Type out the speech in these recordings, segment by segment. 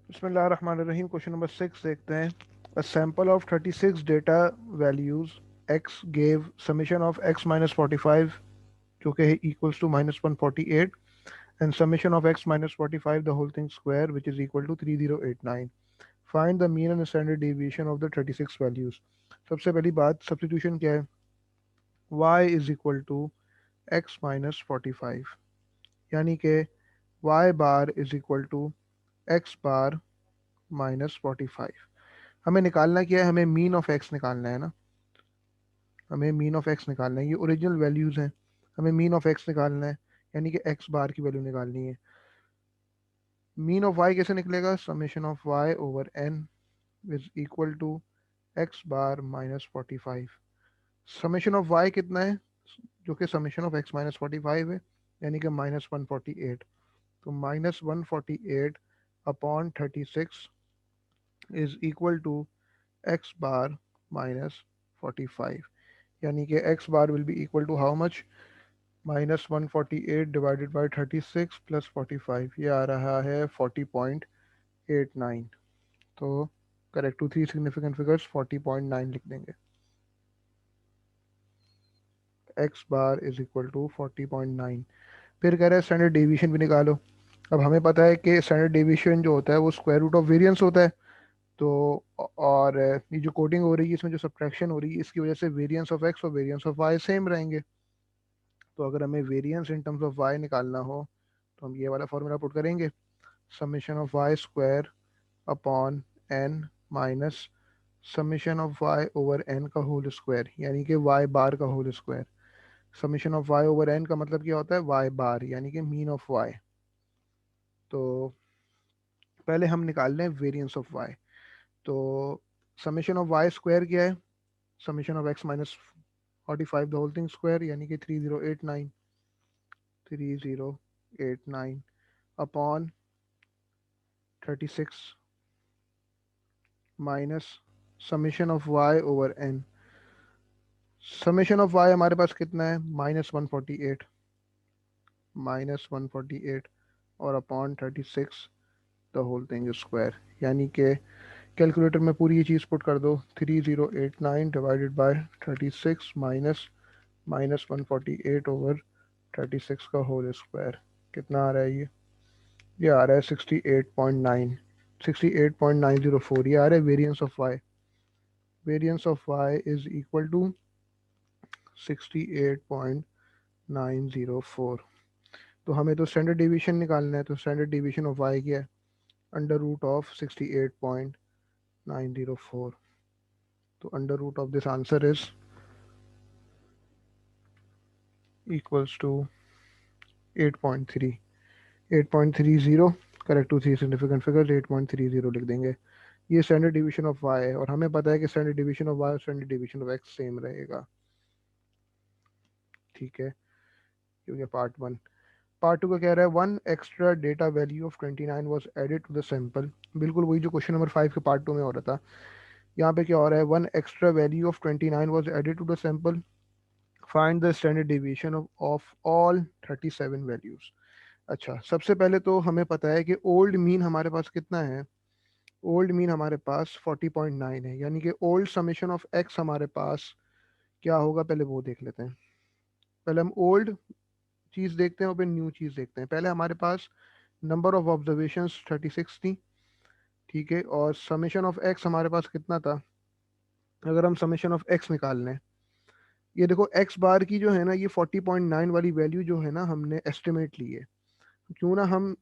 बिस्मिल्लाहिर्रहमानिर्रहीम। Question number 6 देखते हैं। A sample of 36 data values x gave summation of x minus 45 जो कि equals to minus 148 and summation of x minus 45 the whole thing square which is equal to 3089। Find the mean and standard deviation of the 36 values. सबसे पहली बात, substitution क्या है? y is equal to x minus 45, यानी कि y bar is equal to x bar minus 45। हमें निकालना क्या है? हमें मीन ऑफ एक्स निकालना है ना। हमें मीन ऑफ एक्स निकालना है, ये ओरिजिनल वैल्यूज हैं। हमें मीन ऑफ एक्स निकालना है, यानी कि एक्स बार की वैल्यू निकालनी है। मीन ऑफ वाई कैसे निकलेगा? Summation of y over n is equal to x bar minus 45। Summation of y कितना है? जो कि समेशन ऑफ एक्स माइनस 45 है, यानी कि माइनस 148। तो minus 148 upon 36 is equal to x bar minus 45, यानी कि x bar will be equal to how much? Minus 148 divided by 36 plus 45, ये आ रहा है 40.89। तो correct to three significant figures 40.9 लिख देंगे। x bar is equal to 40.9। फिर कह रहे हैं स्टैंडर्ड डेविएशन भी निकालो। अब हमें पता है कि स्टैंडर्ड डेविएशन जो होता है वो स्क्वायर रूट ऑफ वेरिएंस होता है। तो और ये जो कोडिंग हो रही है, इसमें जो सब्ट्रैक्शन हो रही है, इसकी वजह से वेरिएंस ऑफ एक्स और वेरिएंस ऑफ वाई सेम रहेंगे। तो अगर हमें variance in terms of y निकालना हो तो हम ये वाला फॉर्मूला पुट करेंगे, summation of y square upon n minus summation of y over n का होल स्क्वायर, यानी कि वाई बार का whole square. Summation of y over n का मतलब क्या होता है? वाई बार, यानी कि मीन ऑफ वाई। तो पहले हम निकाल लें वेरिएंस ऑफ वाई। तो समेशन ऑफ वाई स्क्वायर क्या है? Summation of x minus 45 the whole thing square, यानी कि 3089। 3089 upon 36 minus summation of y over n. Summation of y हमारे पास कितना है? -148, -148 और upon 36 the whole thing square, यानी कि कैलकुलेटर में पूरी ये चीज़ पुट कर दो। 3089 डिवाइडेड बाय 36 माइनस -148 ओवर 36 का होल स्क्वायर। कितना आ रहा है ये आ रहा है 68.9, 68.904। ये आ रहा है variance of y. Variance of y is equal to 68.904। तो हमें तो स्टैंडर्ड डिवीजन निकालना है। तो स्टैंडर्ड डिवीजन ऑफ वाई क्या है? Under root of 68.904। तो under root of this answer is equals to 8.3, 8.30। Correct to three significant figures 8.30 लिख देंगे। ये स्टैंडर्ड डिवीजन ऑफ वाई है, और हमें पता है कि स्टैंडर्ड डिवीजन ऑफ वाई और standard division of x same रहेगा। ठीक है, क्योंकि पार्ट वन। पार्ट टू का कह रहा है one extra data value of 29 was added to the sample. बिल्कुल वही जो क्वेश्चन नंबर 5 के पार्ट टू में हो रहा था। यहाँ पे क्या हो रहा है? One extra value of 29 was added to the sample. Find the standard deviation of all 37 values. अच्छा, सबसे पहले तो हमें पता है कि ओल्ड मीन हमारे पास कितना है? ओल्ड मीन हमारे पास 40.9 है, यानी कि ओल्ड समेशन ऑफ एक्स हमारे पास क्या होगा, पहले वो देख लेते हैं। पहले हम ओल्ड चीज़ देखते हैं और फिर न्यू चीज़ देखते हैं। पहले हमारे पास नंबर ऑफ ऑब्जर्वेशंस 36 थी। ठीक है, और समेशन ऑफ एक्स हमारे पास कितना था? अगर हम समेशन ऑफ एक्स निकाल लें, ये देखो एक्स बार की जो है ना, ये 40.9 वाली वैल्यू जो है ना, हमने एस्टिमेट ली है। क्यों ना हम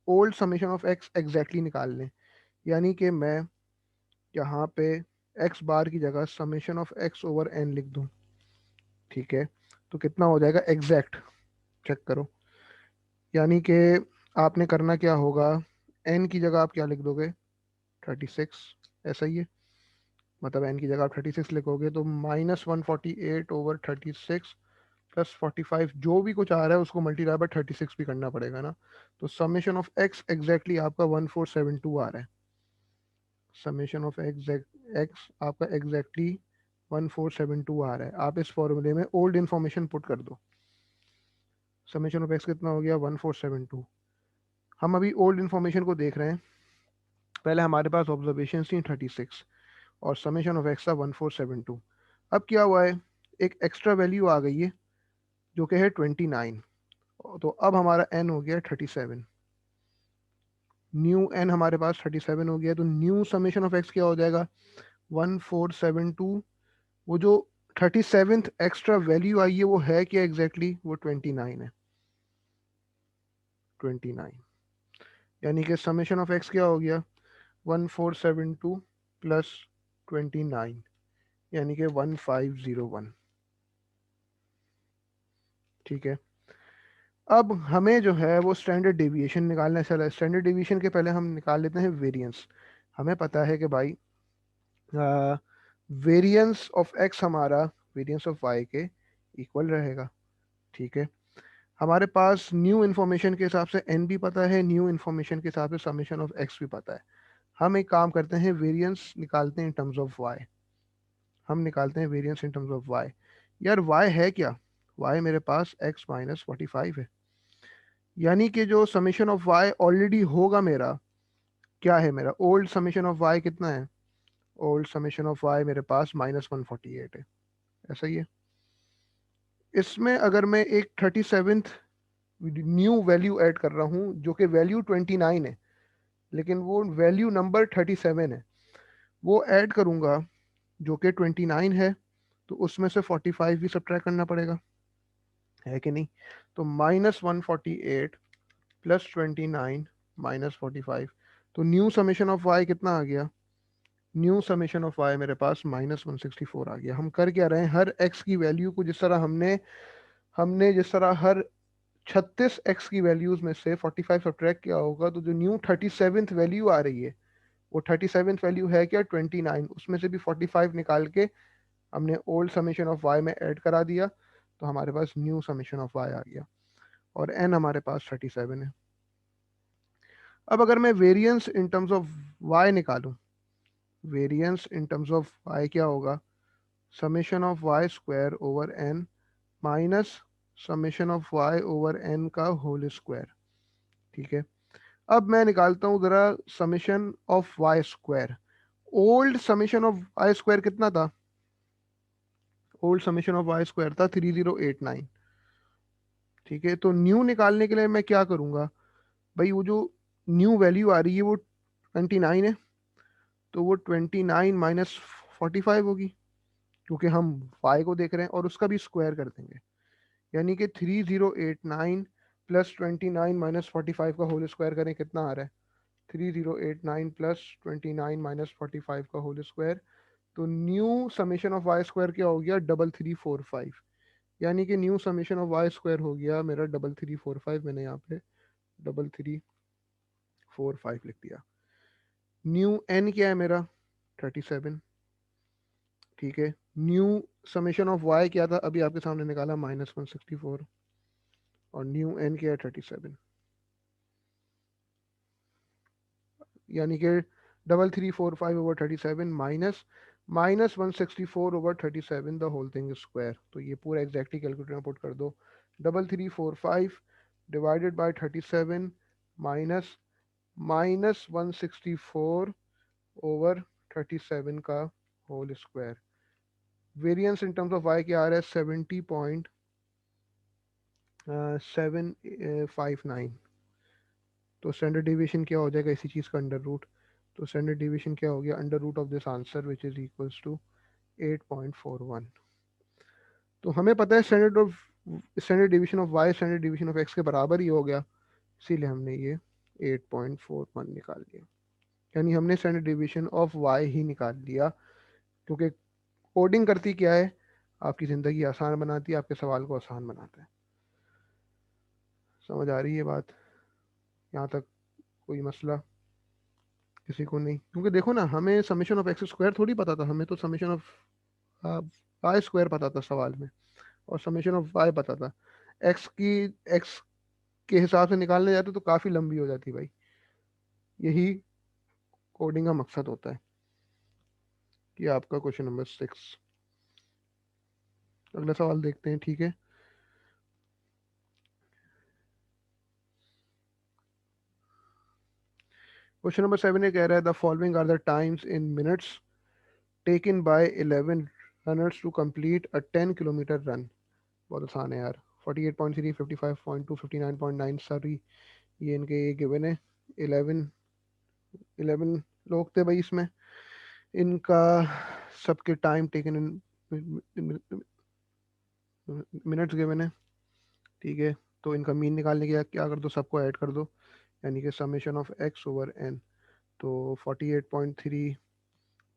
old summation of x exactly निकाल लें, यानी कि मैं यहाँ पे एक्स बार की जगह summation of x over n लिख दूँ। ठीक है, तो कितना हो जाएगा एग्जैक्ट? चेक करो। यानी कि आपने करना क्या होगा, एन की जगह आप क्या लिख दोगे? 36। ऐसा ही है, मतलब एन की जगह आप 36 लिखोगे तो -148/36 प्लस 45, जो भी कुछ आ रहा है उसको मल्टीप्लाई बाय 36 भी करना पड़ेगा ना। तो समेशन ऑफ एक्स एग्जैक्टली आपका 1472 आ रहा है। समेशन ऑफ एक्स आपका एग्जैक्टली 1472 आ रहा है। आप इस फॉर्मूले में ओल्ड इन्फॉर्मेशन पुट कर दो। समेशन ऑफ एक्स कितना हो गया? 1472। हम अभी ओल्ड इन्फॉर्मेशन को देख रहे हैं। पहले हमारे पास ऑब्जर्वेशन थी 36 और समेशन ऑफ एक्स था 1472। अब क्या हुआ है, एक एक्स्ट्रा वैल्यू आ गई है जो कि है 29। तो अब हमारा एन हो गया 37, न्यू एन हमारे पास 37 हो गया। तो न्यू समेशन ऑफ एक्स क्या हो जाएगा 1472। वो जो 37th एक्स्ट्रा वैल्यू आई है वो है क्या एग्जैक्टली वो 29 है, 29। यानी कि समेशन ऑफ एक्स क्या हो गया 1472 प्लस 29 यानी कि 1501। ठीक है, अब हमें जो है वो स्टैंडर्ड डेविएशन निकालना है। चला स्टैंडर्ड डेविएशन के पहले हम निकाल लेते हैं वेरिएंस। हमें पता है कि भाई वेरिएंस ऑफ एक्स हमारा वेरिएंस ऑफ वाई के इक्वल रहेगा। ठीक है, हमारे पास न्यू इन्फॉर्मेशन के हिसाब से एन भी पता है, न्यू इन्फॉर्मेशन के हिसाब से समेशन ऑफ एक्स भी पता है। हम एक काम करते हैं, वेरिएंस निकालते हैं इन टर्म्स ऑफ वाई। हम निकालते हैं variance in terms of y. यार वाई है क्या, वाई मेरे पास एक्स माइनस 45 है। यानी कि जो समेशन ऑफ वाई ऑलरेडी होगा मेरा क्या है, मेरा ओल्ड समेशन ऑफ वाई कितना है, ओल्ड समेशन ऑफ वाई मेरे पास -148 है। ऐसा ही है। इसमें अगर मैं एक 37th न्यू वैल्यू ऐड कर रहा हूँ जो कि वैल्यू 29 है लेकिन वो वैल्यू नंबर 37 है, वो ऐड करूँगा जो कि 29 है, तो उसमें से 45 भी सब्ट्रैक्ट करना पड़ेगा, है कि नहीं। तो -148 प्लस 29 -45। तो न्यू समेशन ऑफ वाई कितना आ गया, न्यू समेशन ऑफ वाई मेरे पास -164 आ गया। हम कर क्या रहे हैं, हर एक्स की वैल्यू को जिस तरह हमने हमने जिस तरह हर 36 एक्स की वैल्यूज में से 45 सब्ट्रैक्ट किया होगा, तो जो न्यू 37th वैल्यू आ रही है वो 37th वैल्यू है क्या 29, उसमें से भी 45 निकाल के हमने ओल्ड समेशन ऑफ वाई में ऐड करा दिया, तो हमारे पास न्यू समेशन ऑफ वाई आ गया और एन हमारे पास 37 है। अब अगर मैं variance in terms of y निकालूं, variance in terms of y क्या होगा, summation of y square over n minus summation of y over n का होल स्क्वायर। ठीक है, अब मैं निकालता हूँ जरा summation of y square. Old summation of y square कितना था, old summation of y square था 3089। ठीक है, तो न्यू निकालने के लिए मैं क्या करूँगा, भाई वो जो न्यू वैल्यू आ रही है वो 29 है, तो वो 29 -45 होगी क्योंकि हम y को देख रहे हैं, और उसका भी स्क्वायर कर देंगे। यानी कि 3089 प्लस 29 -45 का होल स्क्वायर करें कितना आ रहा है, 3089 प्लस 29 -45 का होल स्क्वायर। तो new summation of y square क्या हो गया 3345। यानी कि new summation of y square हो गया मेरा 3345। मैंने यहाँ पे 3345 लिख दिया। न्यू एन क्या है मेरा 37। ठीक है, न्यू समेशन ऑफ वाई क्या था अभी आपके सामने निकाला -164 और न्यू एन क्या है 37। यानी कि 3345 over 37 -164 over 37 the whole thing square. तो ये पूरा एग्जैक्टली कैलकुलेटर में पुट कर दो, 3345 डिवाइडेड बाय 37 माइनस -164 ओवर 37 का whole square. Variance in terms of y क्या आ रहा है 70.759। तो स्टैंडर्ड डेविएशन क्या हो जाएगा इसी चीज़ का अंडर रूट। तो स्टैंडर्ड डेविएशन क्या हो गया under root of this answer which is equals to 8.41। तो हमें पता है standard deviation of y standard deviation of x के बराबर ही हो गया, इसीलिए हमने ये 8.41 निकाल लिया। यानी हमने standard deviation of why he निकाल लिया, क्योंकि कोडिंग करती क्या है, आपकी ज़िंदगी आसान बनाती है, आपके सवाल को आसान बनाता है। समझ आ रही है बात, यहाँ तक कोई मसला किसी को नहीं? क्योंकि देखो ना, हमें समेशन ऑफ एक्स स्क्वायर थोड़ी पता था, हमें तो समेशन ऑफ वाई स्क्वायर पता था सवाल में, और समेशन ऑफ वाई पता था। एक्स की एक्स के हिसाब से निकालने जाते तो काफ़ी लंबी हो जाती भाई। यही कोडिंग का मकसद होता है। कि आपका क्वेश्चन नंबर 6, अगला सवाल देखते हैं। ठीक है, क्वेश्चन नंबर 7 ये कह रहा है the following are the times in minutes taken by 11 runners to complete a 10 kilometre run. बहुत आसान है यार। 48.3, 55.2, 59.9, सॉरी ये इनके ये गिवन है। 11 11 लोग थे भाई इसमें, इनका सबके time taken in minutes given है। ठीक है, तो इनका मीन निकालने के लिए क्या कर दो, सबको ऐड कर दो, यानी कि summation of x over n. तो 48.3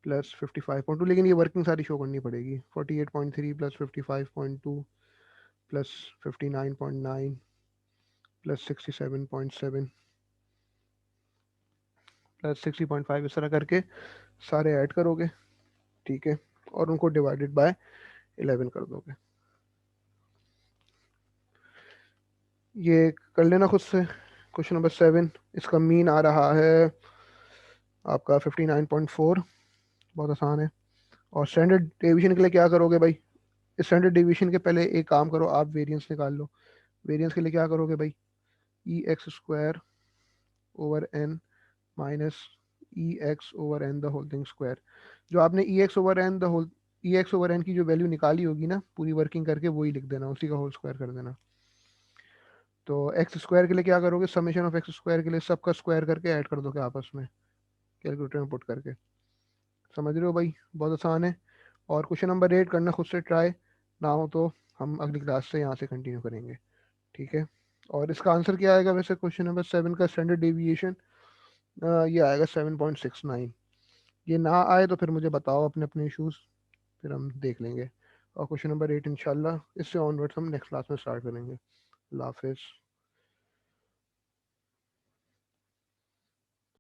प्लस 55.2, लेकिन ये वर्किंग सारी शो करनी पड़ेगी। 48.3 प्लस 55.2 प्लस 59.9 प्लस 67.7 प्लस 60.5, इस तरह करके सारे ऐड करोगे। ठीक है, और उनको डिवाइडेड बाय 11 कर दोगे। ये कर लेना खुद से। क्वेश्चन नंबर 7, इसका मीन आ रहा है आपका 59.4। बहुत आसान है। और स्टैंडर्ड डेविएशन के लिए क्या करोगे भाई, स्टैंडर्ड डेविएशन के पहले एक काम करो, आप वेरिएंस निकाल लो। वेरिएंस के लिए क्या करोगे भाई, E x square over n minus E x over n the whole thing square. जो आपने E x over n the whole E x over n की जो वैल्यू निकाली होगी ना पूरी वर्किंग करके, वही लिख देना, उसी का होल स्क्वायर कर देना। तो एक्स स्क्वायर के लिए क्या करोगे, समेशन ऑफ एक्स स्क्वायर के लिए सबका स्क्वायर करके ऐड कर दोगे आपस में कैलकुलेटर में पुट करके। समझ रहे हो भाई, बहुत आसान है। और क्वेश्चन नंबर 8 करना खुद से ट्राई, ना हो तो हम अगली क्लास से यहाँ से कंटिन्यू करेंगे। ठीक है, और इसका आंसर क्या आएगा वैसे, क्वेश्चन नंबर 7 का स्टैंडर्ड डेविएशन ये आएगा 7.69। ये ना आए तो फिर मुझे बताओ अपने अपने इश्यूज, फिर हम देख लेंगे। और क्वेश्चन नंबर 8 इंशाल्लाह इससे ऑनवर्ड्स हम नेक्स्ट क्लास में स्टार्ट करेंगे। अल्लाह हाफिज़।